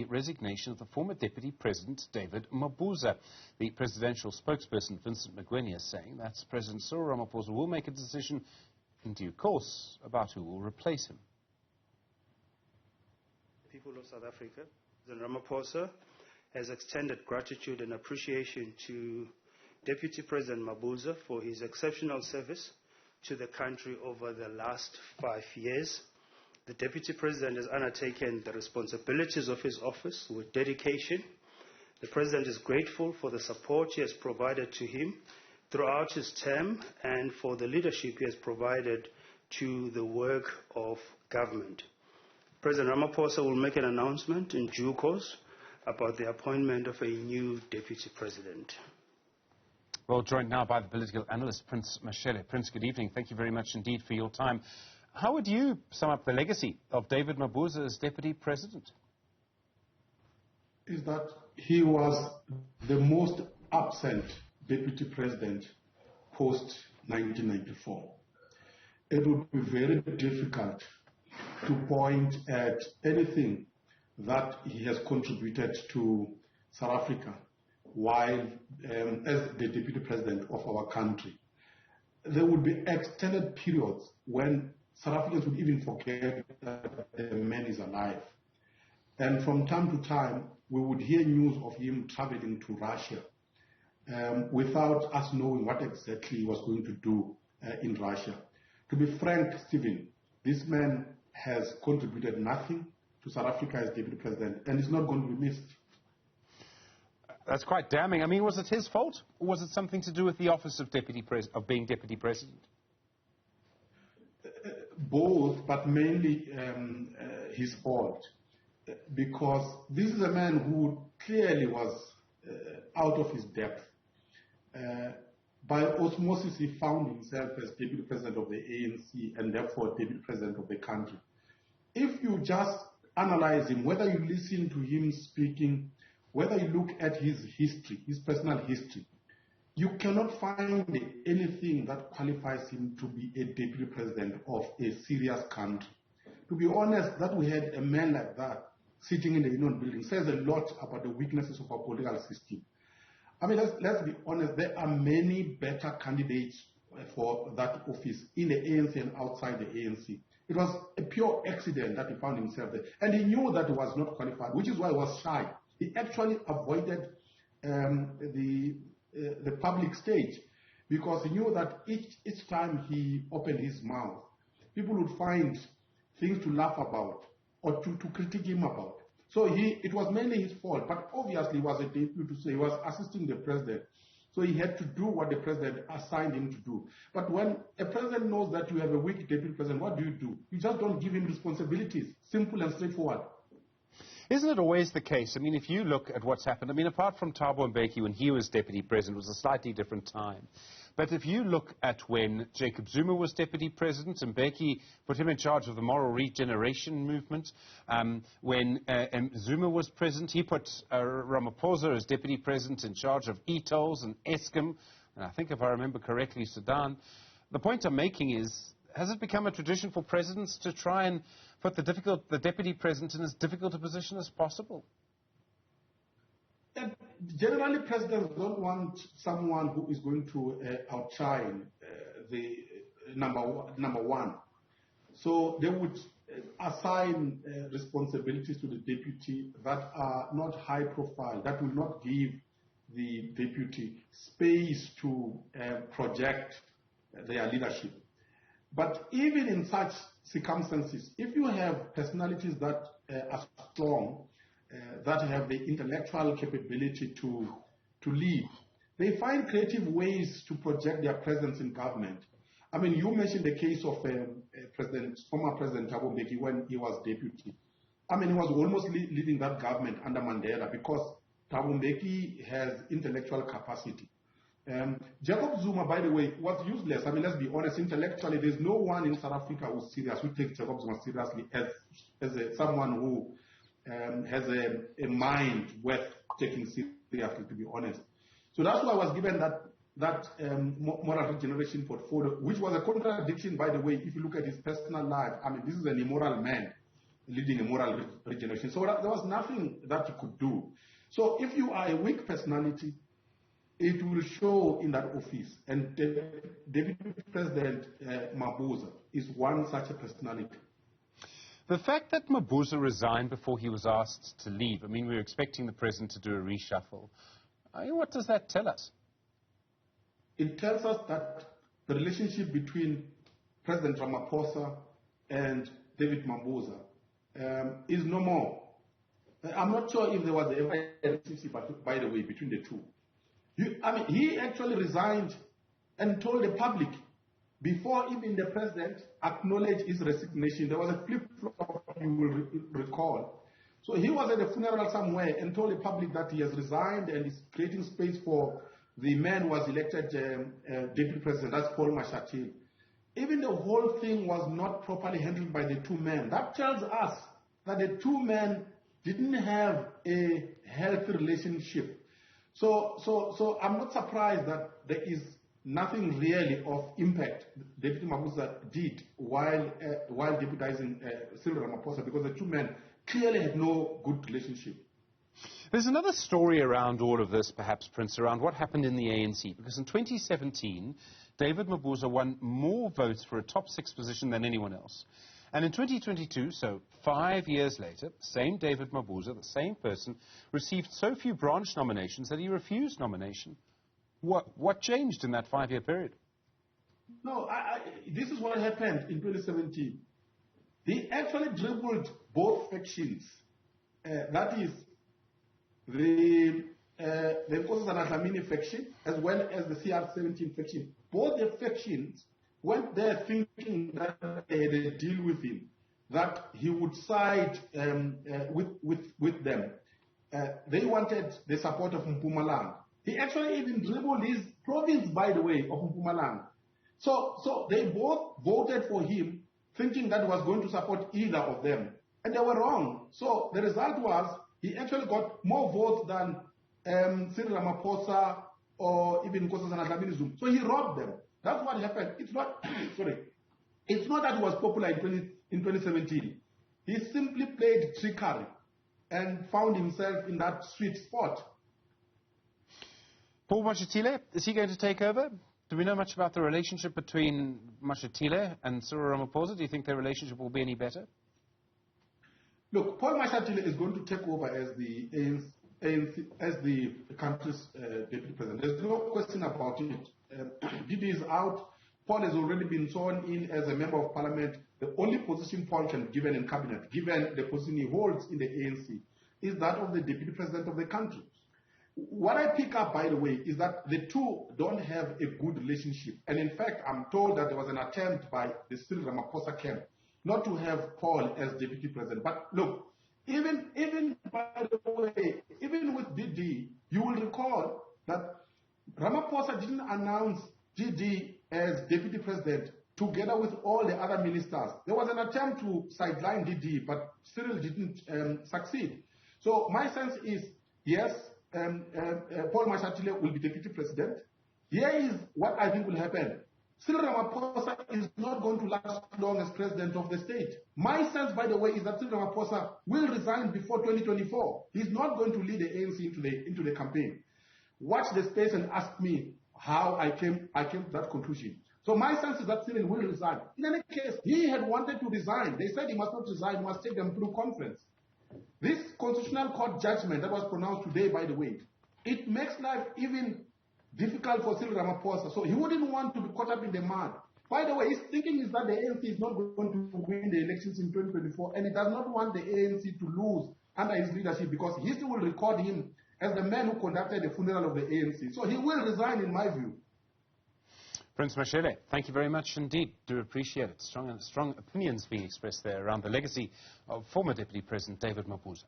resignation of the former Deputy President David Mabuza. The presidential spokesperson Vincent Magwenya is saying that President Ramaphosa will make a decision in due course about who will replace him. People of South Africa, President Ramaphosa has extended gratitude and appreciation to Deputy President Mabuza for his exceptional service to the country over the last 5 years. The Deputy President has undertaken the responsibilities of his office with dedication. The President is grateful for the support he has provided to him throughout his term and for the leadership he has provided to the work of government. President Ramaphosa will make an announcement in due course about the appointment of a new Deputy President. Well, joined now by the political analyst Prince Mashele. Prince, good evening. Thank you very much indeed for your time. How would you sum up the legacy of David Mabuza as Deputy President? Is that he was the most absent Deputy President post-1994. It would be very difficult to point at anything that he has contributed to South Africa while as the Deputy President of our country. There would be extended periods when South Africans would even forget that the man is alive. And from time to time, we would hear news of him traveling to Russia without us knowing what exactly he was going to do in Russia. To be frank, Stephen, this man has contributed nothing to South Africa as Deputy President, and is not going to be missed. That's quite damning. I mean, was it his fault, or was it something to do with the office of being Deputy President? Both, but mainly his fault, because this is a man who clearly was out of his depth. By osmosis, he found himself as Deputy President of the ANC and therefore Deputy President of the country. If you just analyze him, whether you listen to him speaking, whether you look at his history, his personal history, you cannot find anything that qualifies him to be a Deputy President of a serious country. To be honest, that we had a man like that sitting in the Union building says a lot about the weaknesses of our political system. I mean, let's be honest, there are many better candidates for that office in the ANC and outside the ANC. It was a pure accident that he found himself there. And he knew that he was not qualified, which is why he was shy. He actually avoided the public stage because he knew that each time he opened his mouth, people would find things to laugh about or to critique him about. So it was mainly his fault, but obviously he was a deputy, so he was assisting the president. So he had to do what the president assigned him to do. But when a president knows that you have a weak deputy president, what do? You just don't give him responsibilities. Simple and straightforward. Isn't it always the case? I mean, if you look at what's happened, I mean, apart from Thabo Mbeki when he was Deputy President, it was a slightly different time. But if you look at when Jacob Zuma was Deputy President, and Mbeki put him in charge of the moral regeneration movement, when Zuma was President, he put Ramaphosa as Deputy President in charge of e-tolls and Eskom, and I think if I remember correctly, Sudan. The point I'm making is, has it become a tradition for presidents to try and put the Deputy President in as difficult a position as possible? Generally, presidents don't want someone who is going to outshine the number one. So they would assign responsibilities to the deputy that are not high profile, that will not give the deputy space to project their leadership. But even in such circumstances, if you have personalities that are strong, that have the intellectual capability to lead, they find creative ways to project their presence in government. I mean, you mentioned the case of former President Thabo Mbeki when he was deputy. I mean, he was almost leading that government under Mandela because Thabo Mbeki has intellectual capacity. Jacob Zuma, by the way, was useless. I mean, let's be honest, intellectually, there's no one in South Africa who's serious, who takes Jacob Zuma seriously as someone who has a mind worth taking seriously, to be honest. So that's why I was given that moral regeneration portfolio, which was a contradiction, by the way, if you look at his personal life. I mean, this is an immoral man. leading a moral regeneration. So there was nothing that you could do. So if you are a weak personality, it will show in that office. And Deputy President Mabuza is one such a personality. The fact that Mabuza resigned before he was asked to leave, I mean, we were expecting the president to do a reshuffle. What does that tell us? It tells us that the relationship between President Ramaphosa and David Mabuza is no more. I'm not sure if there was a relationship, by the way, between the two. He actually resigned and told the public before even the president acknowledged his resignation. There was a flip-flop, you will recall. So he was at a funeral somewhere and told the public that he has resigned and is creating space for the man who was elected deputy president, that's Paul Mashele. Even the whole thing was not properly handled by the two men. That tells us that the two men didn't have a healthy relationship. So I'm not surprised that there is nothing really of impact Deputy Mabuza did while deputizing Cyril Ramaphosa, because the two men clearly had no good relationship. There's another story around all of this, perhaps, Prince, around what happened in the ANC, because in 2017, David Mabuza won more votes for a top 6 position than anyone else. And in 2022, so 5 years later, same David Mabuza, the same person, received so few branch nominations that he refused nomination. What changed in that 5-year period? No, this is what happened in 2017. He actually dribbled both factions. That is, the Nkosazana Dlamini faction as well as the CR17 faction. Both the factions went there thinking that they had a deal with him, that he would side with them. They wanted the support of Mpumalanga. He actually even dribbled his province, by the way, of Mpumalanga. So they both voted for him, thinking that he was going to support either of them. And they were wrong. So the result was he actually got more votes than Cyril Ramaphosa or even Nkosazana Dlamini. So he robbed them. That's what happened. It's not, sorry, it's not that he was popular in 2017. He simply played trickery and found himself in that sweet spot. Paul Mashele, is he going to take over? Do we know much about the relationship between Mashele and Cyril Ramaphosa? Do you think their relationship will be any better? Look, Paul Mashele is going to take over as the ANC, as the country's deputy president. There's no question about it. DD is out. Paul has already been sworn in as a member of parliament. The only position Paul can be given in cabinet, given the position he holds in the ANC, is that of the deputy president of the country. What I pick up, by the way, is that the two don't have a good relationship. And in fact, I'm told that there was an attempt by the Cyril Ramaphosa camp not to have Paul as deputy president. But look, even by the way, even with DD, you will recall that Ramaphosa didn't announce DD as deputy president together with all the other ministers. There was an attempt to sideline DD, but Cyril didn't succeed. So my sense is, yes, Paul Mashele will be deputy president. Here is what I think will happen. Cyril Ramaphosa is not going to last long as president of the state. My sense, by the way, is that Cyril Ramaphosa will resign before 2024. He's not going to lead the ANC into the campaign. Watch the space and ask me how I came to that conclusion. So my sense is that Cyril will resign. In any case, he had wanted to resign. They said he must not resign, he must take them through conference. This constitutional court judgment that was pronounced today, by the way, it makes life even difficult for Cyril Ramaphosa. So he wouldn't want to be caught up in the mud. By the way, his thinking is that the ANC is not going to win the elections in 2024, and he does not want the ANC to lose under his leadership, because history will record him as the man who conducted the funeral of the ANC. So he will resign, in my view. Prince Mashele, thank you very much indeed. Do appreciate it. Strong opinions being expressed there around the legacy of former Deputy President David Mabuza.